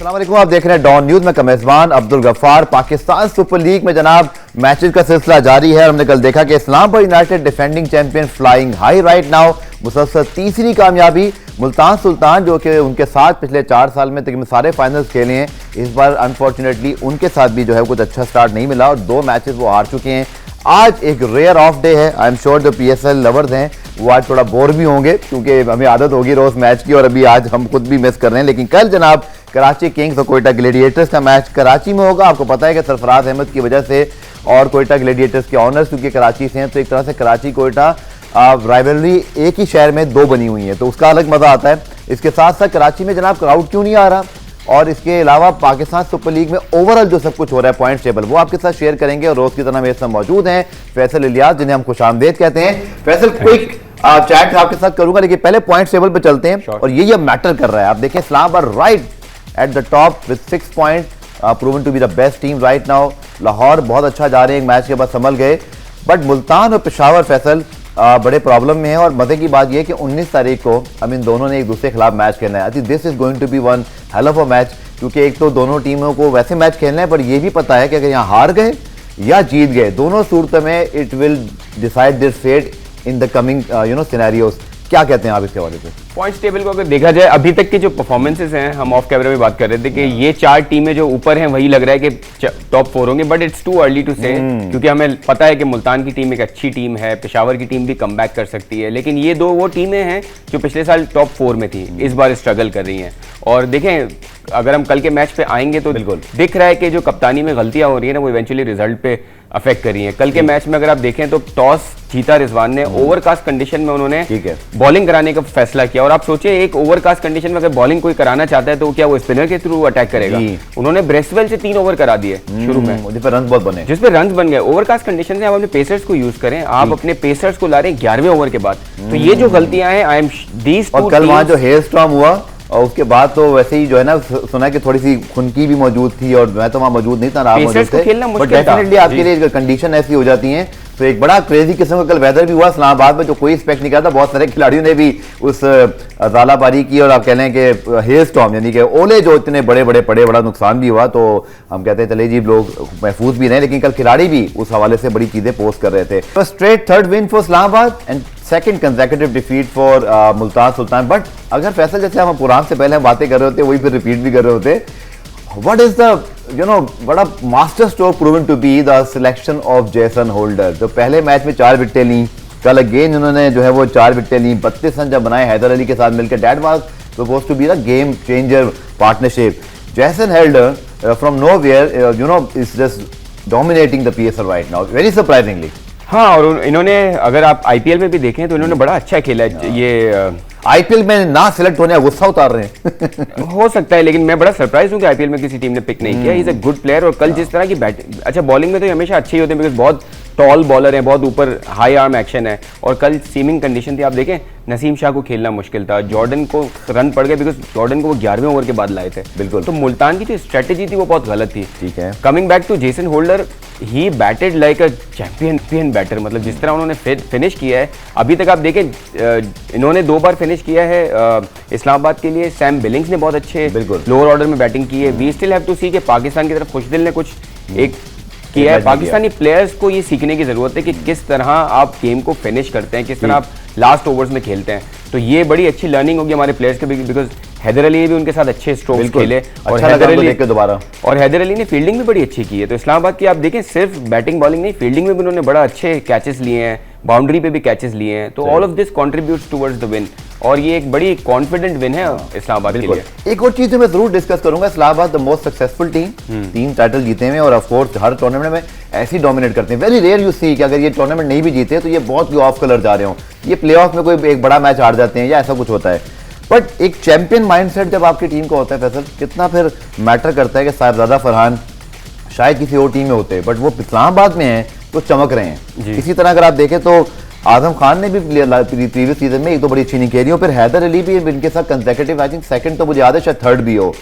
अस्सलाम वालेकुम, आप देख रहे हैं डॉन न्यूज में मेजबान अब्दुल गफ्फार। पाकिस्तान सुपर लीग में जनाब मैचेस का सिलसिला जारी है। हमने कल देखा कि Islamabad United defending champion flying high right now, मुसलसल तीसरी कामयाबी। मुल्तान सुल्तान जो कि उनके साथ पिछले 4 साल में तकरीबन सारे फाइनल्स खेले हैं, इस बार अनफॉर्चुनेटली उनके साथ भी जो है कुछ अच्छा स्टार्ट नहीं मिला और 2 मैचेस वो हार चुके हैं। आज एक रेयर ऑफ डे है। आई एम श्योर जो PSL लवर्स हैं वो आज थोड़ा बोर भी होंगे क्योंकि हमें आदत होगी रोज मैच की और अभी आज हम खुद भी मिस कर रहे हैं। लेकिन कल जनाब कराची किंग्स और कोयटा ग्लैडिएटर्स का मैच कराची में होगा। आपको पता है कि सरफराज अहमद की वजह से और कोयटा ग्लैडिएटर्स के ऑनर्स क्योंकि कराची से हैं, तो एक तरह से कराची कोयटा राइवलरी एक ही शहर में 2 बनी हुई है, तो उसका अलग मजा आता है। इसके साथ साथ कराची में जनाब क्राउड क्यों नहीं आ रहा, और इसके अलावा पाकिस्तान सुपर लीग में ओवरऑल जो सब कुछ हो रहा है पॉइंट टेबल, वो आपके साथ शेयर करेंगे। और रोज की तरह मेरे साथ मौजूद हैं फैसल इलियास, जिन्हें हम खुशामदीद कहते हैं। फैसल क्विक चैट आपके साथ करूंगा, लेकिन पहले पॉइंट टेबल पे चलते हैं और ये मैटर कर रहा है। आप देखें Islamabad right at the top with 6 point, proven to be the best team right now. Lahore बहुत अच्छा जा रहे हैं, एक मैच के बाद संभल गए, बट मुल्तान और पेशावर फैसल बड़े प्रॉब्लम में है। और मजे की बात यह है कि 19 तारीख को हम इन दोनों ने एक दूसरे के खिलाफ मैच खेलना है। I think this is going to be one hell of a match, क्योंकि एक तो दोनों टीमों को वैसे मैच खेलना है, पर यह भी पता है कि अगर यहाँ हार गए या जीत गए, दोनों सूरतों में it will decide this fate in the coming scenarios. क्या कहते हैं आप इसके हवाले से? पॉइंट्स टेबल को अगर देखा जाए, अभी तक के जो परफॉर्मेंसेस हैं, हम ऑफ कैमरा में बात कर रहे थे कि ये 4 टीमें जो ऊपर हैं वही लग रहा है कि टॉप 4 होंगे, but it's too early to say, क्योंकि हमें पता है कि मुल्तान की टीम एक अच्छी टीम है, पेशावर की टीम भी कमबैक कर सकती है, लेकिन ये 2 वो टीमें हैं जो पिछले साल टॉप 4 में थी, इस बार स्ट्रगल कर रही हैं। और देखें, अगर हम कल के मैच पे आएंगे तो बिल्कुल दिख रहा है कि जो कप्तानी में गलतियां हो रही है ना, वो इवेंचुअली रिजल्ट पे अफेक्ट कर रही हैं। कल के मैच में अगर आप देखें तो टॉस जीता रिजवान ने, ओवरकास्ट कंडीशन में उन्होंने बॉलिंग कराने का फैसला किया। और आप सोचिए, एक ओवरकास्ट कंडीशन में अगर बॉलिंग कोई कराना चाहता है तो क्या वो स्पिनर के थ्रू अटैक करेगा? उन्होंने ब्रेसवेल से 3 ओवर करा दिए शुरू में, जिस पे रन बन गए। ओवरकास्ट कंडीशन से आप अपने पेसर्स को यूज करें, आप अपने पेसर्स को ला रहे हैं 11वें ओवर के बाद। तो ये जो गलतियां हैं, आई एम दीस। और कल वहां जो हेयर स्टॉर्म हुआ और उसके बाद तो वैसे ही जो है ना, सुना कि थोड़ी सी खुनकी भी मौजूद थी और मैं तो वहां मौजूद नहीं था, आप मौजूद थे, बट डेफिनेटली आपके लिए कंडीशन ऐसी हो जाती है। तो एक बड़ा क्रेजी किस्म का कल वेदर भी हुआ इस्लामाबाद में, जो कोई एक्सपेक्ट नहीं करता। बहुत सारे खिलाड़ियों ने भी उस ज़ालाबारी की, और आप कह लें कि हेयर स्टॉर्म यानी कि ओले जो इतने बड़े बड़े पड़े, बड़ा नुकसान भी हुआ। तो हम कहते हैं चले जी, लोग महफूज भी रहे, लेकिन कल खिलाड़ी भी उस हवाले से बड़ी चीजें पोस्ट कर रहे थे। तो straight 3rd win for Islamabad and 2nd consecutive defeat for Multan Sultan. But अगर फैसल जैसे हम पुरान से पहले हम बातें कर रहे होते, वही फिर रिपीट भी कर रहे होते, what is the बड़ा master stroke proven to be the selection of Jason Holder, जो पहले मैच में 4 विकेटें ली। कल अगेन उन्होंने जो है वो 4 विकेटें ली, 32 रन जब बनाए हैदर अली के साथ मिलकर। That was supposed to be the game changer partnership. Jason Holder from nowhere is just dominating the PSL right now, very surprisingly. हाँ, और इन्होंने, अगर आप IPL में भी देखें तो इन्होंने बड़ा अच्छा खेला है। ये IPL में ना सिलेक्ट होने का गुस्सा उतार रहे हैं हो सकता है, लेकिन मैं बड़ा सरप्राइज हूँ कि IPL में किसी टीम ने पिक नहीं किया। Is a good player. और कल जिस तरह की बैटिंग, अच्छा बॉलिंग में तो हमेशा अच्छे ही होते हैं, बिकॉज बहुत टॉल बॉलर है, बहुत ऊपर हाई आर्म एक्शन है। और कल सीमिंग कंडीशन थी, आप देखें नसीम शाह को खेलना मुश्किल था, जॉर्डन को रन पड़ गए बिकॉज जॉर्डन को वो 11वें ओवर के बाद लाए थे। बिल्कुल। तो मुल्तान की जो स्ट्रेटेजी थी वो बहुत गलत थी। ठीक है। Coming back to Jason Holder, he batted like a champion batter, मतलब जिस तरह उन्होंने फिनिश किया है अभी तक। आप देखें, इन्होंने 2 बार फिनिश किया है इस्लामाबाद के लिए। सैम बिलिंग्स ने बहुत अच्छे लोअर ऑर्डर में बैटिंग की है। वी स्टिल हैव टू सी कि पाकिस्तान की तरफ खुशदिल ने कुछ एक किया है। पाकिस्तानी प्लेयर्स को ये सीखने की जरूरत है कि किस तरह आप गेम को फिनिश करते हैं, किस तरह आप लास्ट ओवर्स में खेलते हैं। तो ये बड़ी अच्छी लर्निंग होगी हमारे प्लेयर्स के, बिकॉज हैदर अली भी उनके साथ अच्छे स्ट्रोक्स खेले, और हैदर अली ने फील्डिंग भी बड़ी अच्छी की है। तो इस्लामाबाद की आप देखें, सिर्फ बैटिंग बॉलिंग नहीं, फील्डिंग में भी उन्होंने बड़ा अच्छे कैचेस लिए हैं, बाउंड्री पे भी कैचेस लिए हैं। तो all of this contributes towards the win, और ये एक बड़ी कॉन्फिडेंट विन है इस्लामाबाद के लिए। एक और चीज मैं जरूर डिस्कस करूंगा, Islamabad the most successful team, 3 title जीते हुए, और ऑफ कोर्स हर टूर्नामेंट में ऐसी डोमिनेट करते हैं। वेरी रेयर यू सी कि अगर ये टूर्नामेंट नहीं भी जीते तो ये बहुत ऑफ कलर जा रहे हो, ये प्लेऑफ में कोई एक बड़ा मैच हार जाते हैं या ऐसा कुछ होता है। बट एक चैंपियन माइंडसेट जब आपकी टीम को होता है फैसल, कितना फिर मैटर करता है कि साहिबजादा फरहान शायद किसी और टीम में होते हैं, बट वो इस्लामाबाद में हैं तो चमक रहे हैं। इसी तरह अगर आप देखें तो आजम खान ने भी प्रीवियस सीजन में एक तो बड़ी अच्छी नहीं खेली हो, फिर हैदर अली भी इनके साथ कंसेक्यूटिव, आई थिंक 2nd तो मुझे याद है, शायद 3rd भी हो।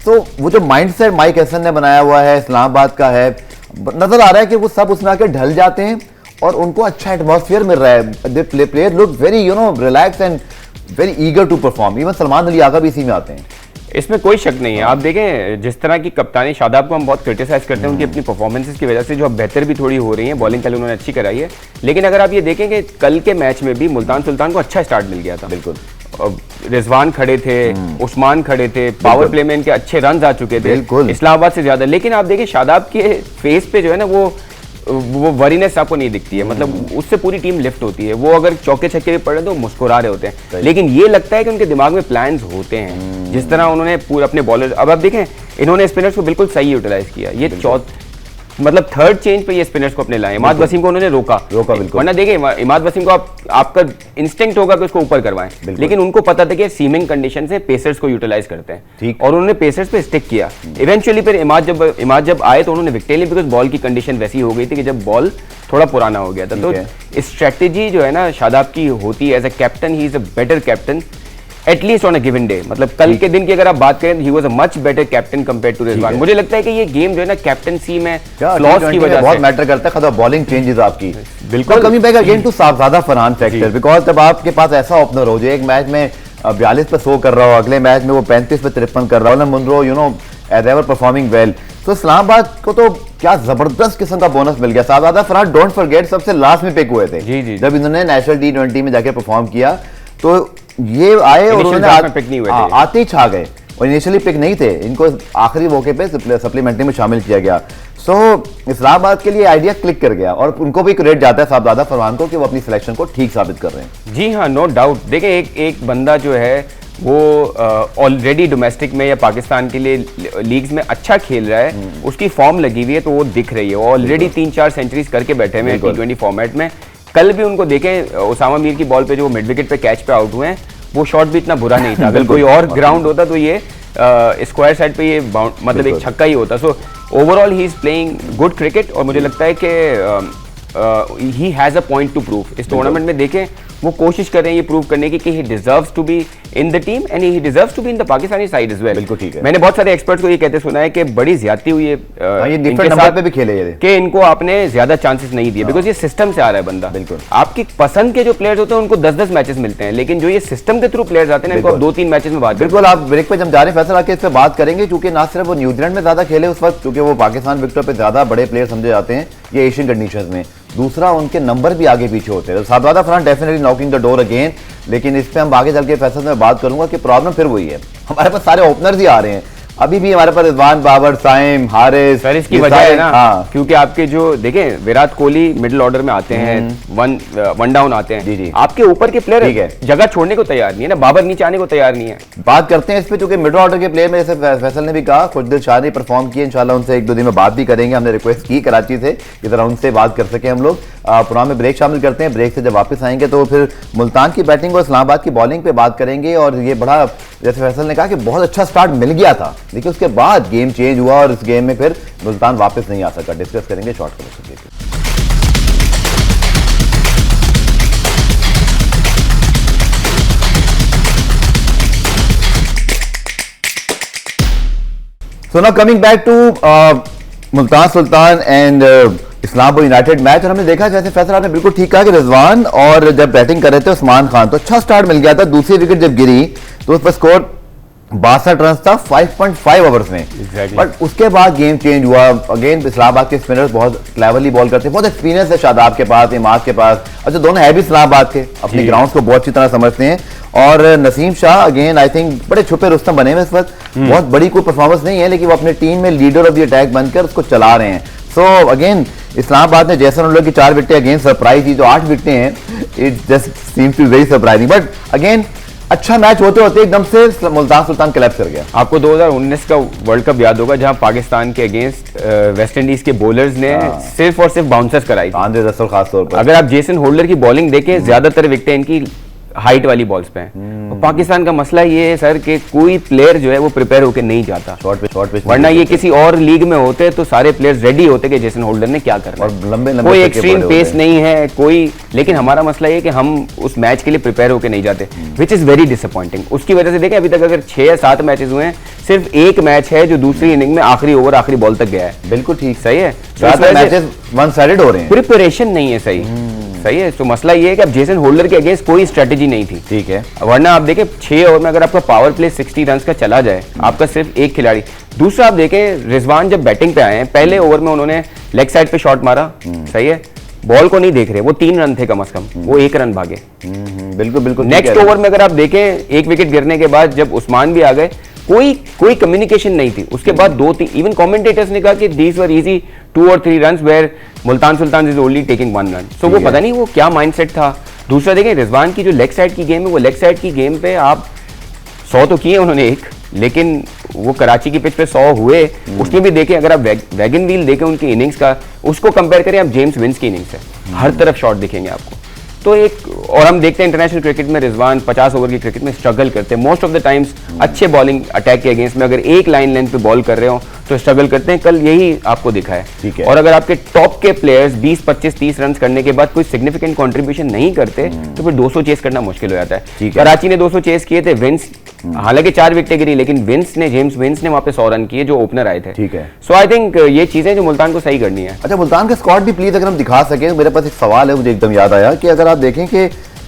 तो वो जो माइंडसेट माइक हसन ने बनाया हुआ है इस्लामाबाद का है, नजर आ रहा है कि वो सब उसमें आकर ढल जाते हैं और उनको अच्छा एटमॉस्फेयर मिल रहा है। The player look very relax and very eager to perform. Even Salman Ali Agha भी इसी में आते हैं। इसमें कोई शक नहीं है। आप देखें जिस तरह की कप्तानी, शादाब को हम बहुत क्रिटिसाइज करते हैं उनकी अपनी परफॉर्मेंसेस की वजह से, जो अब बेहतर भी थोड़ी हो रही है, बॉलिंग कल उन्होंने अच्छी कराई है, लेकिन अगर आप ये देखेंगे कल के मैच में भी मुल्तान सुल्तान को अच्छा स्टार्ट मिल गया था। बिल्कुल, रिजवान खड़े थे, उस्मान खड़े थे, पावर प्ले में इनके अच्छे रन आ चुके थे इस्लामाबाद से ज्यादा, लेकिन आप देखिए शादाब के फेस पे जो है ना वो वरीनेस आपको नहीं दिखती है, मतलब उससे पूरी टीम लिफ्ट होती है। वो अगर चौके छक्के भी पड़े तो मुस्कुरा रहे होते हैं, लेकिन ये लगता है कि उनके दिमाग में प्लान्स होते हैं। जिस तरह उन्होंने पूरे अपने बॉलर, अब आप देखें इन्होंने स्पिनर्स को बिल्कुल सही यूटिलाइज किया। ये मतलब थर्ड चेंज पे ये स्पिनर्स को अपने लाए। इमाद वसीम को उन्होंने रोका बिल्कुल, वरना देखिए इमाद वसीम को आपका इंस्टिंक्ट होगा कि उसको ऊपर करवाएं, लेकिन उनको पता था कि सीमिंग कंडीशन से पेसर्स को यूटिलाइज करते हैं, और उन्होंने पेसर्स पे स्टिक किया। इवेंचुअली फिर इमाद जब आए तो उन्होंने विकेट ली, बिकॉज बॉल की कंडीशन वैसी हो गई थी कि जब बॉल थोड़ा पुराना हो गया था। तो स्ट्रेटेजी जो है ना शादाब की होती है as a captain, he is a better captain at least on a given day. मतलब कल के दिन की अगर आप बात करें, he was a much better captain compared to Rizwan. मुझे लगता है कि ये गेम जो है ना कैप्टनसी में फ्लॉस की वजह से बहुत मैटर करता है, खास बॉलिंग चेंजेस आपकी। बिल्कुल, coming back again to Sahibzada Farhan factor, because जब आपके पास ऐसा ओपनर हो जो एक मैच में 42 पे 100 कर रहा हो, अगले मैच में वो 35 पे 53 कर रहा हो ना, Munro you know as ever performing well, तो इस्लामाबाद को तो क्या जबरदस्त किस्म का बोनस मिल गया। साहबजादा फरहान डोंट फॉरगेट सबसे लास्ट में पिक हुए थे जी। जब इन्होंने नेशनल T20 में जाके परफॉर्म किया, तो ये आए और उन्होंने पिक नहीं हुए थे, आते ही छा गए, और इनिशियली पिक नहीं थे, इनको आखिरी मौके पे सप्लीमेंट्री में शामिल किया गया। सो इस्लामाबाद के लिए आइडिया क्लिक कर गया, और उनको भी क्रेडिट जाता है साहबजादा फरहान को कि वो अपनी सिलेक्शन को ठीक साबित कर रहे हैं। जी हाँ, नो डाउट। देखिए एक बंदा जो है वो ऑलरेडी डोमेस्टिक में या पाकिस्तान के लिए लीग्स में अच्छा खेल रहा है, उसकी फॉर्म लगी हुई है, तो वो दिख रही है। वो ऑलरेडी 3-4 सेंचुरीज करके बैठे हुए हैं T20 फॉर्मेट में। कल भी उनको देखें, उसामा मीर की बॉल पे जो मिड विकेट पे कैच पे आउट हुए हैं, वो शॉट भी इतना बुरा नहीं था। अगर कोई और ग्राउंड होता तो ये स्क्वायर साइड पे ये मतलब एक छक्का ही होता। So overall he is playing good cricket, और मुझे लगता है कि he has a point two prove. इस टूर्नामेंट में देखें वो कोशिश कर रहे हैं ये प्रूव करने की कि he deserves to be in the team and he deserves to be in the Pakistani side as well. बिल्कुल ठीक है। मैंने बहुत सारे एक्सपर्ट्स को ये कहते सुना है कि बड़ी ज्यादती हुई है ये डिफरेंट नंबर पे भी खेले ये कि इनको आपने ज्यादा चांसेस नहीं दिए, बिकॉज ये सिस्टम से आ रहा है बंदा। बिल्कुल, आपकी पसंद के जो प्लेयर्स होते हैं उनको 10-10 मैचेस मिलते हैं, लेकिन जो ये सिस्टम के थ्रू प्लेयर्स आते हैं इनको 2-3 मैचेस में बात। बिल्कुल, आप ब्रेक पे जब जा रहे हैं फैसल आके इस पे बात करेंगे, क्योंकि ना सिर्फ वो न्यूजीलैंड में ज्यादा खेले उस वक्त, क्योंकि वो पाकिस्तान विकेट पे ज्यादा बड़े प्लेयर समझे जाते हैं ये एशियन कंडीशंस में, दूसरा उनके नंबर भी आगे पीछे होते हैं। तो Sahibzada Farhan definitely knocking the door again, लेकिन इस पे हम आगे चल के फैसल में बात करूंगा कि प्रॉब्लम फिर वही है, हमारे पास सारे ओपनर्स ही आ रहे हैं अभी भी, हमारे पास रिजवान, बाबर, साइम, हारिस। सर इसकी वजह है ना, क्योंकि आपके जो देखें विराट कोहली मिडिल ऑर्डर में आते हैं, वन डाउन आते हैं, जी। आपके ऊपर के प्लेयर जगह छोड़ने को तैयार नहीं है ना, बाबर नीचे आने को तैयार नहीं है। बात करते हैं इस पे, क्योंकि मिडिल ऑर्डर के प्लेयर में जैसे फैसल ने भी कहा, खुशदिल शाह ने परफॉर्म किए, इंशाल्लाह उनसे 1-2 दिन में बात भी करेंगे। हमने रिक्वेस्ट की कराची से कि जरा उनसे बात कर सके हम लोग। प्रोग्राम में ब्रेक शामिल करते हैं, ब्रेक से जब वापस आएंगे तो फिर मुल्तान की बैटिंग और इस्लामाबाद की बॉलिंग पे बात करेंगे। और ये बड़ा, जैसे फैसल ने कहा कि बहुत अच्छा स्टार्ट मिल गया था, लेकिन उसके बाद गेम चेंज हुआ और इस गेम में फिर मुल्तान वापस नहीं आ सका। डिस्कस करेंगे शॉर्ट कलेक्शन लेकर। So now coming back to Multan sultan and Islamabad United match, और हमने देखा जैसे फैसल आपने बिल्कुल ठीक कहा कि रिजवान और जब बैटिंग कर रहे थे उस्मान खान, तो अच्छा स्टार्ट मिल गया था। दूसरी विकेट जब गिरी तो उस पर स्कोर 62 रन था 5.5 ओवर्स में, बट उसके बाद गेम चेंज हुआ। अगेन इस्लामाबाद के स्पिनर्स बहुत क्लेवरली बॉल करते हैं, बहुत एक्सपीरियंस है शादाब के पास, इमाद के पास, अच्छा दोनों है भी इस्लामाबाद के, अपने ग्राउंड्स को बहुत अच्छी तरह समझते हैं। और Naseem Shah again I think बड़े छुपे रुस्तम बने हुए इस वक्त, बहुत बड़ी कोई परफॉर्मेंस नहीं है, लेकिन वो अपने टीम में लीडर ऑफ द अटैक बनकर उसको चला रहे हैं। सो अगेन इस्लामाबाद ने जैसे उन लोग की 4 विकेटें अगेन सरप्राइज थी, जो 8 विकेटें हैं, it just seems to very surprising, but again अच्छा मैच होते होते एकदम से मुल्तान सुल्तान क्लैप्स कर गया। आपको 2019 का वर्ल्ड कप याद होगा, जहां पाकिस्तान के अगेंस्ट वेस्ट इंडीज के बॉलर्स ने सिर्फ और सिर्फ बाउंसर्स कराई थी, आंद्रे रसल खास तौर पर। अगर आप जेसन होल्डर की बॉलिंग देखें, ज्यादातर विकेटें इनकी हाइट वाली बॉल्स पे हैं। और पाकिस्तान का मसला ये है सर कि कोई प्लेयर जो है वो प्रिपेयर होकर नहीं जाता शॉर्ट पिच, वरना ये किसी और लीग में होते तो सारे प्लेयर्स रेडी होते कि जेसन होल्डर ने क्या करना, और लंबे कोई एक्सट्रीम पेस नहीं है कोई, लेकिन हमारा मसला ये कि हम उस मैच के लिए प्रिपेयर होकर नहीं जाते, विच इज वेरी डिसअपॉइंटिंग। उसकी वजह से देखें अभी तक अगर 6 या 7 मैचेस हुए हैं, सिर्फ एक मैच है जो दूसरी इनिंग में आखिरी ओवर आखिरी बॉल तक गया है। बिल्कुल ठीक, सही है, मैचेस वन साइडेड हो रहे हैं, प्रिपरेशन नहीं है सही। सही है। तो मसला ये है कि अब जेसन होल्डर के अगेंस्ट कोई स्ट्रेटेजी नहीं थी, ठीक है, वरना आप देखें 6 ओवर में अगर आपका पावर प्ले 60 रन का चला जाए, आपका सिर्फ एक खिलाड़ी। दूसरा आप देखें रिजवान जब बैटिंग पे आए हैं, पहले ओवर में उन्होंने लेग साइड पे शॉट मारा, सही है, बॉल को नहीं देख रहे, वो 3 रन थे कम से कम, वो 1 रन भागे। बिल्कुल बिल्कुल। नेक्स्ट ओवर में अगर आप देखें, एक विकेट गिरने के बाद जब उस्मान भी आ गए, कोई कम्युनिकेशन नहीं थी। उसके बाद 2-3 इवन कमेंटेटर्स ने कहा कि दीज वर इजी 2 और 3 runs where Multan Sultan is only taking 1 run. So वो पता नहीं वो क्या माइंडसेट था। दूसरा देखें रिजवान की जो लेग साइड की गेम है, वो लेग साइड की गेम पे आप 100 तो किए उन्होंने एक, लेकिन वो कराची की पिच पे 100 हुए, उसमें भी देखें अगर आप वैगन व्हील देखें उनकी इनिंग्स का, उसको कंपेयर करें आप जेम्स विंस की इनिंग्स से, हर तरफ शॉट दिखेंगे आपको। तो एक और हम देखते हैं इंटरनेशनल क्रिकेट में रिजवान 50 ओवर की क्रिकेट में स्ट्रगल करते हैं मोस्ट ऑफ द टाइम्स। अच्छे बॉलिंग अटैक के अगेंस्ट में अगर एक लाइन लेंथ पे बॉल कर रहे हो तो स्ट्रगल करते हैं, कल यही आपको दिखा है। ठीक है। और अगर आपके टॉप के प्लेयर्स 20, 25, 30 रन करने के बाद कोई सिग्निफिकेंट कंट्रीब्यूशन नहीं करते तो फिर 200 चेस करना मुश्किल हो जाता है। कराची ने 200 चेस किए थे, विंस हालांकि 4 विकेटें गिरी, लेकिन जेम्स विंस ने वहां पे 100 रन किए जो ओपनर आए थे। ठीक है। सो आई थिंक ये चीजें जो मुल्तान को सही करनी है। अच्छा, मुल्तान का स्क्वाड भी प्लीज अगर हम दिखा सके। मेरे पास एक सवाल है, मुझे एकदम याद आया कि अगर आप देखें कि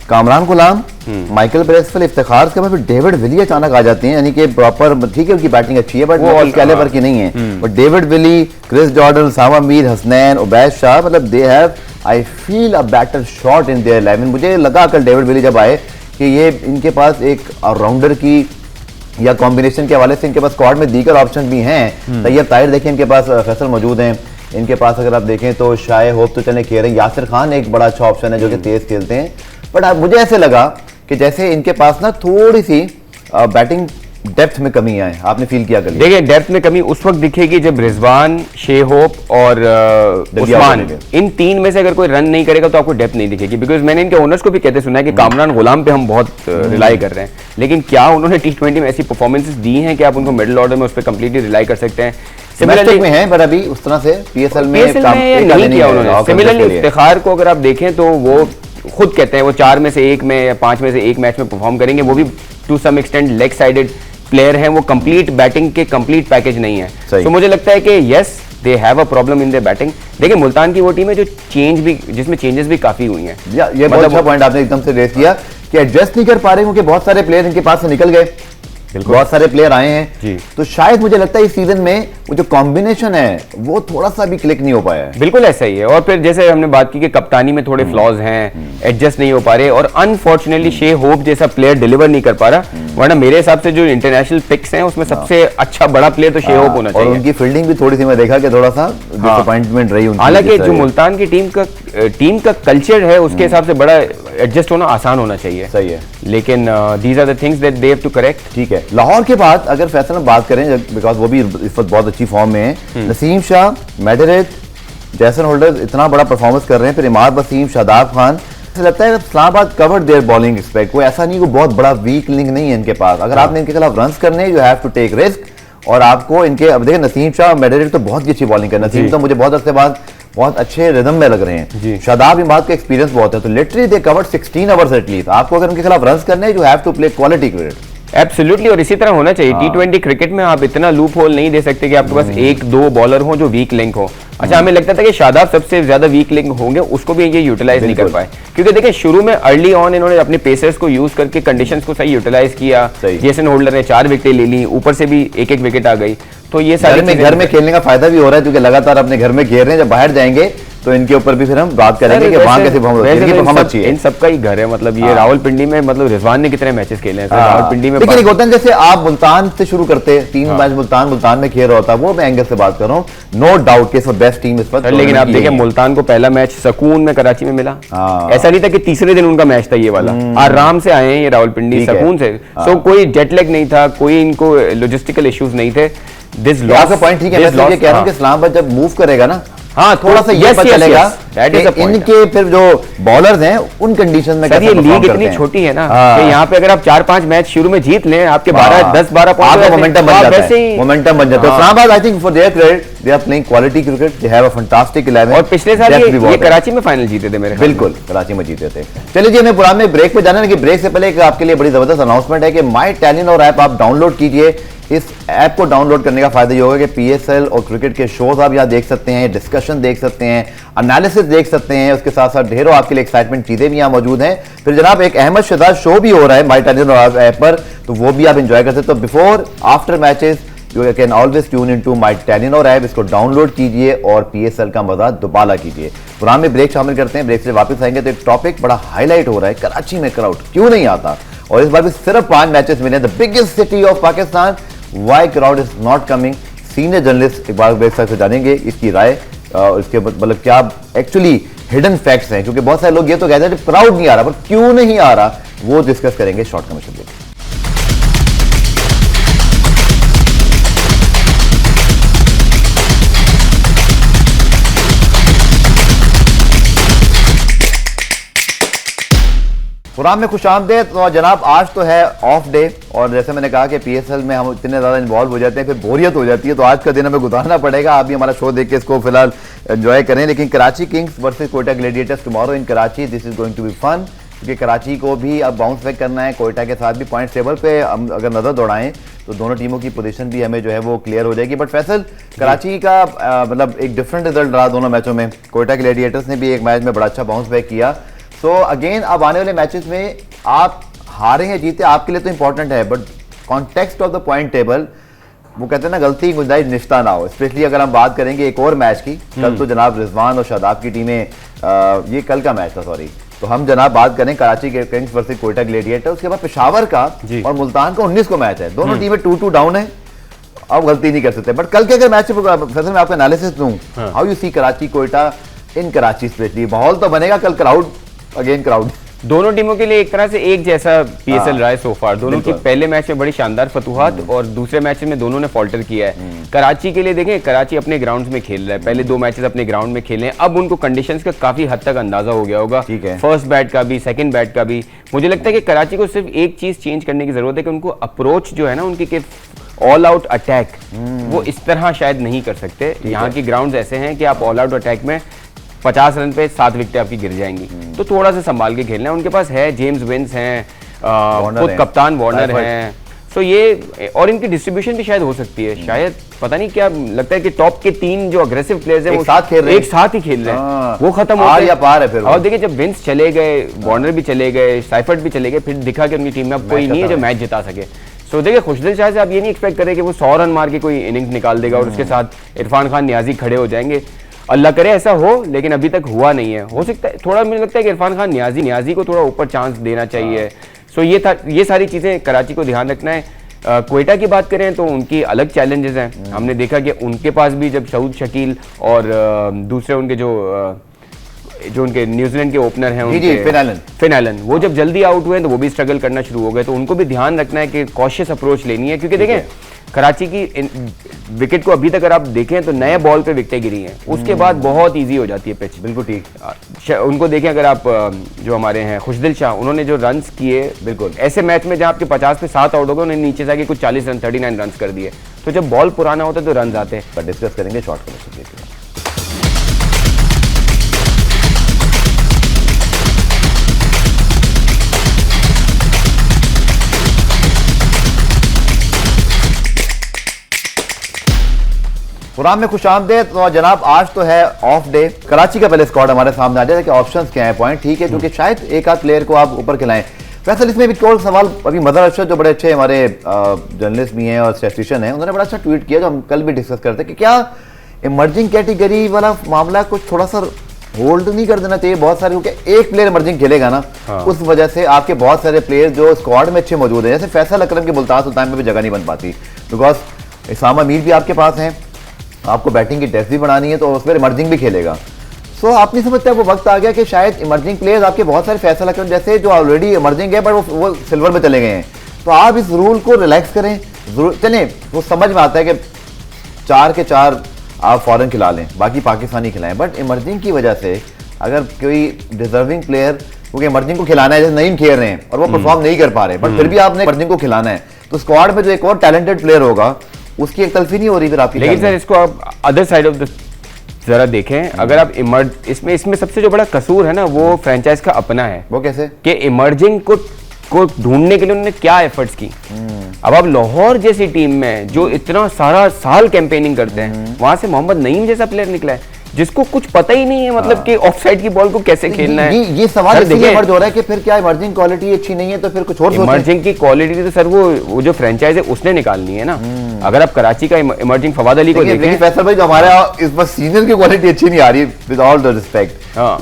कामरान गुलाम, माइकल ब्रेसवेल, इफ्तिखार के बाद फिर डेविड विली अचानक आ जाते हैं, यानी कि प्रॉपर, ठीक है उनकी बैटिंग अच्छी है बट वो उस कैलिबर की नहीं है। But David Willey, Chris Jordan, Usama Mir, Hasnain, Ubaid Shah, मतलब they have, I feel a better shot in their 11। मुझे लगा कल डेविड विली जब आए कि ये इनके पास एक ऑलराउंडर की या कॉम्बिनेशन के हवाले से इनके पास स्क्वाड में दीगर ऑप्शन भी हैं। तैयब ताहिर देखें, इनके पास फैसल मौजूद हैं, इनके पास अगर आप देखें तो शाय होप तो चले खेल रहे हैं, यासिर खान एक बड़ा अच्छा ऑप्शन है जो कि तेज खेलते हैं। बट मुझे ऐसे लगा कि जैसे इनके पास ना थोड़ी सी बैटिंग डेप्थ में कमी है। आपने फील किया? देखिए डेप्थ में कमी उस वक्त दिखेगी जब रिजवान, शे होप और उस्मान, इन 3 में से अगर कोई रन नहीं करेगा तो आपको डेप्थ नहीं दिखेगी। बिकॉज मैंने इनके ओनर्स को भी कहते सुना है कि कामरान गुलाम पे हम बहुत रिलाई कर रहे हैं, लेकिन क्या उन्होंने T20 में ऐसी परफॉर्मेंसेस दी हैं कि आप उनको मिडिल ऑर्डर में उस पर कंप्लीटली रिलाई कर सकते हैं? सिमिलरली में है, पर अभी उस तरह से PSL में काम नहीं किया उन्होंने। सिमिलरली इफ्तिखार को अगर आप देखें तो वो खुद कहते हैं वो 4 में से 1 में या 5 में से 1 मैच में परफॉर्म करेंगे, वो भी to some extent leg sided player हैं, वो कंप्लीट बैटिंग के कंप्लीट पैकेज नहीं है। तो मुझे लगता है कि yes they have a problem in their batting. देखिए मुल्तान की वो टीम है जो जिसमें चेंजेस भी काफी हुई हैं। ये बहुत अच्छा पॉइंट आपने एकदम से रेज किया कि एडजस्ट नहीं कर पा रहे क्योंकि बहुत सारे प्लेयर इनके पास से निकल गए, बहुत सारे प्लेयर आए हैं, तो शायद मुझे लगता है इस सीजन में वो जो कॉम्बिनेशन है वो थोड़ा सा भी क्लिक नहीं हो पाया है। बिल्कुल ऐसा ही है। और फिर जैसे हमने बात की कि कप्तानी में थोड़े फ्लॉज हैं, एडजस्ट नहीं हो पा रहे, और अनफॉर्चुनेटली शे होप जैसा प्लेयर डिलीवर नहीं कर पा रहा। वरना मेरे हिसाब से जो इंटरनेशनल पिक्स हैं उसमें सबसे अच्छा बड़ा प्लेयर तो शे होप होना चाहिए। और उनकी फील्डिंग भी थोड़ी सी मैं देखा कि थोड़ा सा डिसअपॉइंटमेंट रही उनकी। हालांकि जो मुल्तान की टीम का कल्चर है उसके हिसाब से बड़ा एडजस्ट होना आसान होना चाहिए। सही है, लेकिन these are the things that they have to correct. ठीक है। लाहौर के बाद अगर फैसल में बात करें, बिकॉज वो भी इस वक्त बहुत अच्छी फॉर्म में है, नसीम शाह, मेडरिच, जैसन होल्डर इतना बड़ा परफॉर्मेंस कर रहे हैं, फिर इमाद वसीम, शादाब खान, लगता है Islamabad covered their bowling expect. कोई ऐसा नहीं, कोई बहुत बड़ा वीक लिंक नहीं है इनके पास। अगर आपने इनके खिलाफ रन्स करने, you have to take risk. और आपको इनके, अब देखिए नसीम शाह और मेडरिच तो बहुत ही अच्छी बॉलिंग कर, नसीम तो मुझे बहुत अर्से बाद बहुत अच्छे रिदम में लग रहे हैं, शादाब इमाद का एक्सपीरियंस बहुत है, तो literally they covered 16 overs at least. आपको अगर उनके खिलाफ रन्स करने, you have to play quality cricket. Absolutely, और इसी तरह होना चाहिए। T20 क्रिकेट में आप इतना लूप होल नहीं दे सकते कि आपके पास 1-2 बॉलर हो जो वीक लिंक हो। अच्छा, हमें लगता था कि शादाब सबसे ज्यादा वीक लिंक होंगे, उसको भी ये यूटिलाइज नहीं कर पाए, क्योंकि देखिए शुरू में अर्ली ऑन इन्होंने अपने पेसर्स को यूज करके कंडीशंस को सही यूटिलाइज किया। जेसन होल्डर ने 4 विकेटें ले ली, ऊपर से भी 1-1 विकेट आ गई। तो ये सारे घर में खेलने का फायदा भी हो रहा है क्योंकि लगातार अपने घर में खेल रहे हैं। जब बाहर जाएंगे तो इनके ऊपर भी फिर हम बात करेंगे कि वहां कैसे परफॉर्मेंस अच्छी है। इन सबका ही घर है, मतलब ये रावलपिंडी में, मतलब रिजवान ने कितने मैचेस खेले हैं रावलपिंडी में। लेकिन एक होता है जैसे आप मुल्तान से शुरू करते, 3 मैच मुल्तान में खेल रहा होता, वो मैं एंगल से बात कर रहा हूँ। नो डाउट के बेस्ट टीम इस वक्त। लेकिन आप देखिए मुल्तान को पहला मैच सुकून में कराची में मिला। ऐसा नहीं था कि तीसरे दिन उनका मैच था ये वाला, आराम से आए हैं ये रावलपिंडी सुकून से। सो कोई जेट लैग नहीं था, कोई इनको लॉजिस्टिकल इश्यूज नहीं थे। दिस लॉस का पॉइंट ठीक है, मैं ये कह रहा हूं कि इस्लामाबाद जब मूव करेगा ना, हाँ थोड़ा सा ये पता चलेगा इनके फिर जो बॉलर्स हैं उन कंडीशन में। ये लीग इतनी छोटी है ना कि यहाँ पे अगर आप 4-5 मैच शुरू में जीत लें, आपके 10-12 पॉइंट मोमेंटम बन जाता है, मोमेंटम बन जाता है। Islamabad I think for their credit they are playing quality cricket, they have a fantastic 11। और पिछले साल ये कराची में फाइनल जीते थे मेरे। बिल्कुल कराची में जीते थे। चलिए जी, हमें प्रोग्राम में ब्रेक पे जाना है कि ब्रेक से पहले आपके लिए बड़ी जबरदस्त अनाउंसमेंट है कि माई टैलेंट और ऐप आप डाउनलोड कीजिए, इस ऐप को डाउनलोड करने का फायदा ये होगा कि पीएसएल और क्रिकेट के शोज आप यहाँ देख सकते हैं, डिस्कशन देख सकते हैं, एनालिसिस देख सकते हैं, उसके साथ साथ ढेरों आपके लिए एक्साइटमेंट चीजें भी यहाँ मौजूद हैं। फिर जनाब एक अहमद शहजाद शो भी हो रहा है माई टेलिविजन ऐप पर, तो वो भी आप इंजॉय कर सकते हो। Before after matches you can always tune in to my television app, इसको डाउनलोड कीजिए और पीएसएल का मजा दोबारा कीजिए। प्रोग्राम में ब्रेक शामिल करते हैं, ब्रेक से वापस आएंगे तो एक टॉपिक बड़ा हाईलाइट हो रहा है, कराची में क्राउड क्यों नहीं आता, और इस बार भी सिर्फ 5 मैचेस मिले, the biggest city of Pakistan, why crowd is not coming. Senior journalist Iqbal Baig sahab से जानेंगे इसकी राय, इसके मतलब क्या एक्चुअली हिडन फैक्ट्स हैं, क्योंकि बहुत सारे लोग ये तो कहते हैं कि क्राउड नहीं आ रहा, पर क्यों नहीं आ रहा वो डिस्कस करेंगे शॉर्ट कमर्शियल ब्रेक। प्रोग्राम में खुशामदीद। तो जनाब आज तो है ऑफ डे, और जैसे मैंने कहा कि पीएसएल में हम इतने ज़्यादा इन्वॉल्व हो जाते हैं फिर बोरियत हो जाती है, तो आज का दिन हमें गुजारना पड़ेगा। आप भी हमारा शो देख के इसको फिलहाल एंजॉय करें। लेकिन Karachi Kings versus Quetta Gladiators tomorrow in Karachi, this is going to be fun, क्योंकि कराची को भी अब बाउंस बैक करना है, कोयटा के साथ भी पॉइंट टेबल पे हम अगर नज़र दौड़ाएं तो दोनों टीमों की पोजीशन भी हमें जो है वो क्लियर हो जाएगी। बट फैसल, कराची का मतलब एक डिफरेंट रिजल्ट रहा दोनों मैचों में। कोयटा ग्लेडिएटर्स ने भी एक मैच में बड़ा अच्छा बाउंस बैक किया। सो अगेन अब आने वाले मैचेस में आप हारे या जीते आपके लिए तो इंपॉर्टेंट है, but context of the point table, वो कहते हैं ना गलती गुंजाइश निश्ता ना हो। स्पेशली अगर हम बात करेंगे एक और मैच की, कल तो जनाब रिजवान और शादाब की टीमें, ये कल का मैच था सॉरी, तो हम जनाब बात करें कराची के किंग्स वर्सेस कोयटा ग्लेडिएटर, उसके बाद पेशावर का और मुल्तान का 19 को मैच है, दोनों टीमें 2-2 डाउन है, अब गलती नहीं कर सकते। बट कल के अगर मैच फैसल में आपका एनालिसिस दूं, how you see Karachi Quetta in Karachi, specially माहौल तो बनेगा कल, क्राउड अगेन क्राउड, दोनों टीमों के लिए एक तरह से एक जैसा पीएसएल रहा है सो फार। दोनों की पहले मैच में बड़ी शानदार फतुहात और दूसरे मैच में दोनों ने फॉल्टर किया है। कराची के लिए देखें, कराची अपने ग्राउंड में खेल रहा है, पहले 2 मैचेस अपने ग्राउंड में खेले हैं, अब उनको कंडीशंस का काफी हद तक अंदाजा हो गया होगा, फर्स्ट बैट का भी, सेकंड बैट का भी। मुझे लगता है कि कराची को सिर्फ एक चीज चेंज करने की जरूरत है कि उनको अप्रोच जो है ना उनकी के ऑल आउट अटैक, वो इस तरह शायद नहीं कर सकते। यहाँ की ग्राउंड ऐसे हैं कि आप ऑल आउट अटैक में 50 रन पे 7 विकेटें आपकी गिर जाएंगी, तो थोड़ा सा संभाल के खेलना है। उनके पास है जेम्स विंस हैं, खुद कप्तान वार्नर हैं, तो ये और इनकी डिस्ट्रीब्यूशन भी शायद हो सकती है, शायद पता नहीं क्या लगता है कि टॉप के 3 जो अग्रेसिव प्लेयर्स हैं वो साथ खेल रहे हैं, एक साथ ही खेल रहे हैं, वो खत्म हो गया पार है फिर। और देखिए जब विंस चले गए, वार्नर भी चले गए, साइफर्ट भी चले गए, फिर दिखा कि उनकी टीम में अब कोई नहीं है जो मैच जिता सके। सो देखिए खुशदिल शाह से आप ये नहीं एक्सपेक्ट करें कि वो 100 रन मार के कोई इनिंग्स निकाल देगा और उसके साथ इरफान खान नियाजी खड़े हो जाएंगे। अल्लाह करे ऐसा हो, लेकिन अभी तक हुआ नहीं है। हो सकता है थोड़ा, मुझे लगता है कि इरफान खान नियाजी को थोड़ा ऊपर चांस देना चाहिए। सो ये सारी चीज़ें कराची को ध्यान रखना है। कोयटा की बात करें तो उनकी अलग चैलेंजेस हैं। हमने देखा कि उनके पास भी जब शहीद शकील और दूसरे उनके जो उनके न्यूजीलैंड के ओपनर हैं उनके फिन एलन, वो जब जल्दी आउट हुए तो वो भी स्ट्रगल करना शुरू हो गए, तो उनको भी ध्यान रखना है कि कॉशियस अप्रोच लेनी है, क्योंकि देखें कराची की विकेट को अभी तक अगर आप देखें तो नए बॉल पे विकेटें गिरी हैं, उसके बाद बहुत इजी हो जाती है पिच। बिल्कुल ठीक, उनको देखें अगर आप जो हमारे हैं खुशदिल शाह, उन्होंने जो रन्स किए, बिल्कुल ऐसे मैच में जहां आपके 50 पे 7 आउट हो गए, उन्होंने नीचे से आके कुछ 40 रन 39 रन कर दिए। तो जब बॉल पुराना होता है तो रन आते हैं। डिस्कस करेंगे शॉर्ट कमर्शियल। प्रोग्राम में खुशामदीद। तो जनाब आज तो है ऑफ डे, कराची का पहले स्क्वाड हमारे सामने आ जाए कि ऑप्शंस क्या है, पॉइंट ठीक है, क्योंकि शायद एक आध प्लेयर को आप ऊपर खिलाएं। वैसे इसमें भी कोई सवाल, अभी मदर अरशद जो बड़े अच्छे हमारे जर्नलिस्ट भी हैं और स्टैटिस्टिशियन हैं, उन्होंने बड़ा अच्छा ट्वीट किया जो हम कल भी डिस्कस करते कि क्या इमर्जिंग कैटेगरी वाला मामला कुछ थोड़ा सा होल्ड नहीं कर देना चाहिए बहुत सारे, क्योंकि एक प्लेयर इमर्जिंग खेलेगा ना, उस वजह से आपके बहुत सारे प्लेयर जो स्क्वाड में अच्छे मौजूद हैं, जैसे फैसल अकरम की मुल्तान सुल्तान में भी जगह नहीं बन पाती, बिकॉज इसाम अमीर भी आपके पास हैं, आपको बैटिंग की टेस्ट भी बनानी है, तो उस पर इमर्जिंग भी खेलेगा। सो आप नहीं समझते वो वक्त आ गया कि शायद इमर्जिंग प्लेयर्स आपके बहुत सारे फैसला करें, जैसे जो ऑलरेडी इमर्जिंग है बट वो सिल्वर में चले गए हैं, तो आप इस रूल को रिलैक्स करें। चलें वो समझ में आता है कि 4 के 4 आप फॉरन खिला लें, बाकी पाकिस्तानी खिलाएं, बट इमर्जिंग की वजह से अगर कोई डिजर्विंग प्लेयर, क्योंकि इमर्जिंग को खिलाना है, जैसे नईम खेल रहे हैं और वो परफॉर्म नहीं कर पा रहे, बट फिर भी आपने इमर्जिंग को खिलाना है, तो स्क्वाड में जो एक और टैलेंटेड प्लेयर होगा उसकी एक तलफी नहीं हो रही फिर आपकी। लेकिन सर इसको आप अदर साइड ऑफ द जरा देखें, अगर आप इसमें सबसे जो बड़ा कसूर है ना वो फ्रेंचाइज का अपना है। वो कैसे? कि इमर्जिंग को को ढूंढने के लिए उन्होंने क्या एफर्ट्स की। अब आप लाहौर जैसी टीम में जो इतना सारा साल कैंपेनिंग करते हैं, वहां से मोहम्मद नईम जैसा प्लेयर निकला है जिसको कुछ पता ही नहीं है मतलब कि ऑफसाइड की बॉल को कैसे खेलना है। ये सवाल इसलिए इमर्ज हो रहा है कि फिर क्या इमर्जिंग क्वालिटी अच्छी नहीं है तो फिर कुछ और इमर्जिंग की क्वालिटी तो सर वो जो फ्रेंचाइज है उसने निकालनी है ना। अगर आप कराची का इमर्जिंग फवाद अली को देखें, फैसल भाई हमारे इस बार सीनियर की क्वालिटी अच्छी नहीं आ रही with all the respect,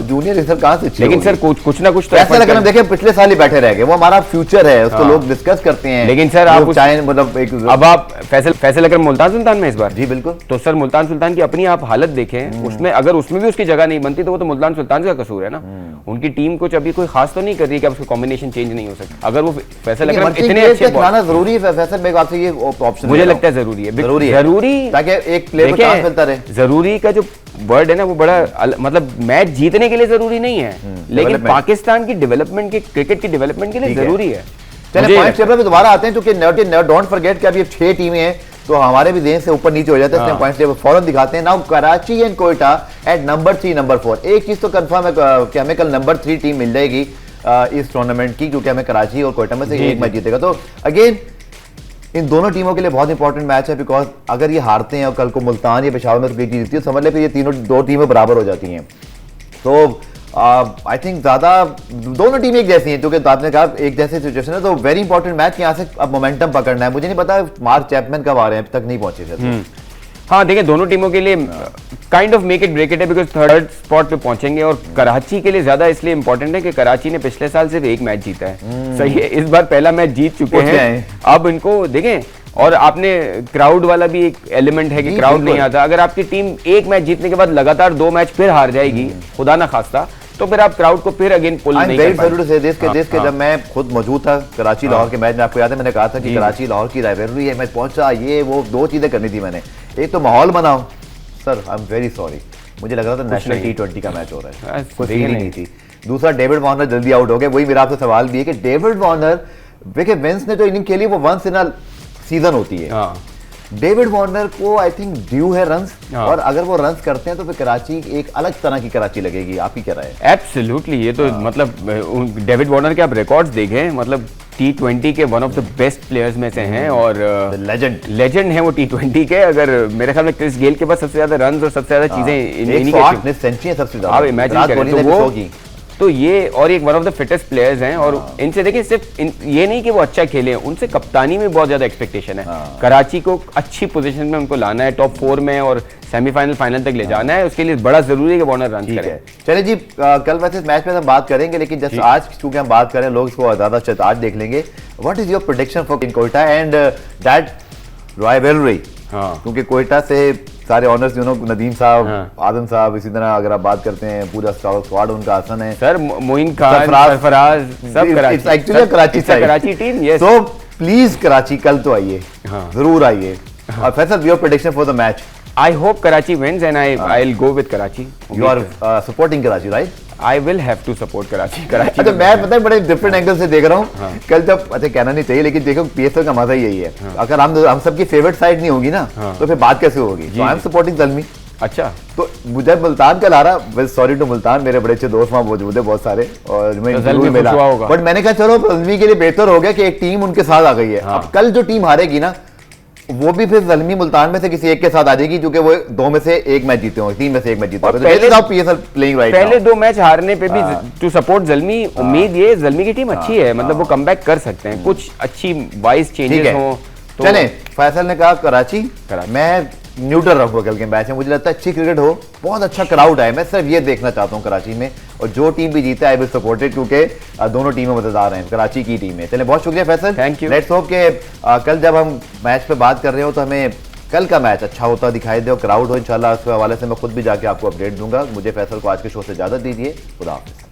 junior sir कहां से अच्छी। लेकिन सर कुछ ना कुछ तो ऐसा अगर हम देखें पिछले साल ही बैठे रह गए, वो हमारा फ्यूचर है, उसको लोग डिस्कस करते हैं। लेकिन सर आप चाहे मतलब एक अब आप फैसल अगर मुल्तान सुल्तान में इस बार, जी बिल्कुल, तो सर मुल्तान सुल्तान की अपनी आप हालत देखें, उसमें अगर उसमें भी उसकी जगह नहीं बनती तो वो तो मुल्तान सुल्तान का कसूर है ना। उनकी टीम कुछ अभी कोई खास तो नहीं कर रही कि अब उसका कॉम्बिनेशन चेंज नहीं हो सकता। अगर वो फैसल अकरम इतने अच्छे खिलाना जरूरी है, फैसल भाई आपसे ये ऑप्शन मुझे लगता है जरूरी है, जरूरी ताकि एक प्लेयर को चांस मिलता रहे। जरूरी का जो वर्ड है ना वो बड़ा मतलब मैच जीतने के लिए जरूरी नहीं है, लेकिन पाकिस्तान की डेवलपमेंट के क्रिकेट की डेवलपमेंट के लिए जरूरी है। चलिए पॉइंट टेबल पे दोबारा आते हैं, क्योंकि डोंट फॉरगेट कि अब ये 6 टीमें हैं तो हमारे भी देश से ऊपर नीचे हो जाते हैं, इसलिए पॉइंट टेबल फौरन दिखाते हैं। Now Karachi and Quetta at number 3 number 4। एक चीज तो कंफर्म है कि हमें कल नंबर 3 टीम मिल जाएगी इस टूर्नामेंट की, क्योंकि हमें कराची और कोयटा में से एक मैच जीतेगा। तो अगेन इन दोनों टीमों के लिए बहुत इंपॉर्टेंट मैच है, बिकॉज अगर ये हारते हैं और कल को मुल्तान या पेशावर में जीतती है, समझ ले फिर ये दो टीमें बराबर हो जाती हैं। तो आई थिंक ज्यादा दोनों टीमें एक जैसी हैं, क्योंकि आपने कहा एक जैसी सिचुएशन है, तो वेरी इंपॉर्टेंट मैच यहाँ से अब मोमेंटम पकड़ना है। मुझे नहीं पता मार्क चैपमैन कब आ रहे हैं, अब तक नहीं पहुंचे थे। हाँ देखिए दोनों टीमों के लिए kind of make it break it है, बिकॉज थर्ड स्पॉट पे पहुंचेंगे। और कराची के लिए ज्यादा इसलिए इंपॉर्टेंट है कि कराची ने पिछले साल सिर्फ एक मैच जीता है, सही है, इस बार पहला मैच जीत चुके हैं। अब इनको देखें, और आपने क्राउड वाला भी एक एलिमेंट है कि क्राउड नहीं आता। अगर आपकी टीम एक मैच जीतने के बाद लगातार 2 मैच फिर हार जाएगी, खुदा ना खास्ता, तो फिर आप क्राउड को फिर अगेन पुल नहीं कर पाएंगे। देश के जब मैं खुद मौजूद था कराची लाहौर के मैच में, आपको याद है मैंने कहा था कि कराची लाहौर की राइवलरी है, मैं पहुंचा, ये वो 2 चीजें करनी थी मैंने। एक तो माहौल बनाओ, sir I am very sorry, मुझे लग रहा था नेशनल T20 का मैच हो रहा है, कोई फीलिंग नहीं थी। दूसरा डेविड वार्नर जल्दी आउट हो गए, वही मेरा आपसे सवाल भी है कि डेविड वार्नर देखिए विंस ने जो इनिंग खेली वो वंस इन अ सीजन होती है। डेविड वार्नर को आई थिंक ड्यू है रन्स, और अगर वो रन्स करते हैं तो फिर कराची एक अलग तरह की कराची लगेगी। आप ही कह रहे हैं एब्सोल्युटली, ये तो मतलब डेविड वार्नर के आप रिकॉर्ड्स देखें, मतलब T20 के one of the best players में से हैं और लेजेंड हैं वो T20 के। अगर मेरे ख्याल में क्रिस गेल के पास सबसे ज्यादा रन्स और सबसे ज्यादा चीजें सेंचुरी सबसे ज्यादा, आप इमेजिन करें तो वो, तो ये और एक one of the fittest players हैं। और इनसे देखिए सिर्फ ये नहीं कि वो अच्छा खेले हैं, उनसे कप्तानी में बहुत ज्यादा एक्सपेक्टेशन है। कराची को अच्छी पोजीशन में उनको लाना है, टॉप 4 में और सेमीफाइनल फाइनल तक ले जाना है, उसके लिए बड़ा जरूरी है कि वार्नर रन करें। चलिए जी, कल वैसे इस मैच में हम बात करेंगे, लेकिन जस्ट आज क्योंकि हम बात करें लोग इसको ज्यादा आज देख लेंगे। What is your prediction for Quetta and that rivalry? क्योंकि कोयटा से सारे ऑनर्स नदीम साहब, आदम साहब, इसी तरह अगर आप बात करते हैं पूरा स्क्वाड उनका आसन है, सर मोइन खान, सरफराज, सब Karachi team. Yes, so please Karachi कल तो आइए, जरूर आइए। और Faisal your prediction for the match? I hope Karachi wins and I'll go with Karachi. You are supporting Karachi, right? I will have to support Karachi. अच्छा, मैं पता है बड़े डिफरेंट एंगल से देख रहा हूँ कल जब, अच्छा कहना नहीं चाहिए लेकिन देखो PSL का मजा ही यही है। अगर हम सबकी फेवरेट साइड नहीं होगी ना तो फिर बात कैसे होगी? तो आई एम सपोर्टिंग जल्मी। अच्छा, तो मुझे मुल्तान कल आ रहा, सॉरी टू मुल्तान, मेरे बड़े अच्छे दोस्त वहाँ मौजूद है बहुत सारे, और मैं जरूर मिला, बट मैंने कहा चलो जल्मी के लिए बेहतर हो गया कि एक टीम उनके साथ आ गई है। अब कल जो टीम हारेगी ना वो भी फिर जल्मी मुल्तान में से किसी एक के साथ आ जाएगी, क्योंकि वो 2 में से 1 मैच जीते होंगे, 3 में से 1 मैच जीते होंगे। पहले 2 मैच हारने पे भी टू सपोर्ट जल्मी, उम्मीद ये जल्मी की टीम अच्छी है, मतलब वो कमबैक कर सकते हैं, कुछ अच्छी वाइज चेंजेस हो। चले, फैसल ने कहा कराची, मैं न्यूट्रल रहूंगा कल के मैच में, मुझे लगता है अच्छी क्रिकेट हो, बहुत अच्छा क्राउड है, मैं सिर्फ ये देखना चाहता हूँ कराची में, और जो टीम भी जीता है आई विल सपोर्ट इट, क्योंकि दोनों टीमें मजेदार हैं, कराची की टीम है। चले, बहुत शुक्रिया Faisal, thank you. Let's hope के कल जब हम मैच पे बात कर रहे हो तो हमें कल का मैच अच्छा होता दिखाई दे और क्राउड हो इंशाल्लाह। उसके हवाले से मैं खुद भी जाके आपको अपडेट दूंगा। मुझे फैसल को आज के शो से इजाजत दीजिए, खुदा हाफिज़।